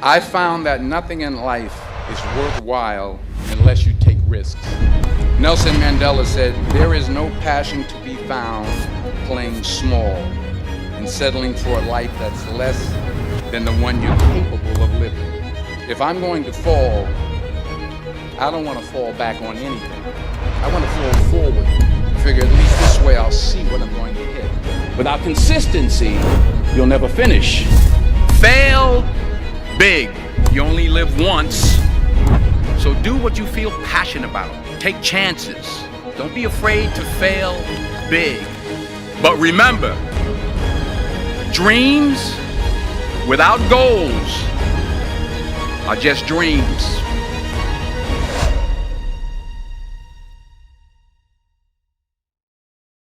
I found that nothing in life is worthwhile unless you take risks. Nelson Mandela said, "There is no passion to be found playing small and settling for a life that's less than the one you're capable of living." If I'm going to fall, I don't want to fall back on anything. I want to fall forward. I figure at least this way I'll see what I'm going to hit. Without consistency, you'll never finish. Fail big. You only live once. So do what you feel passionate about. Take chances. Don't be afraid to fail big. But remember, dreams without goals are just dreams.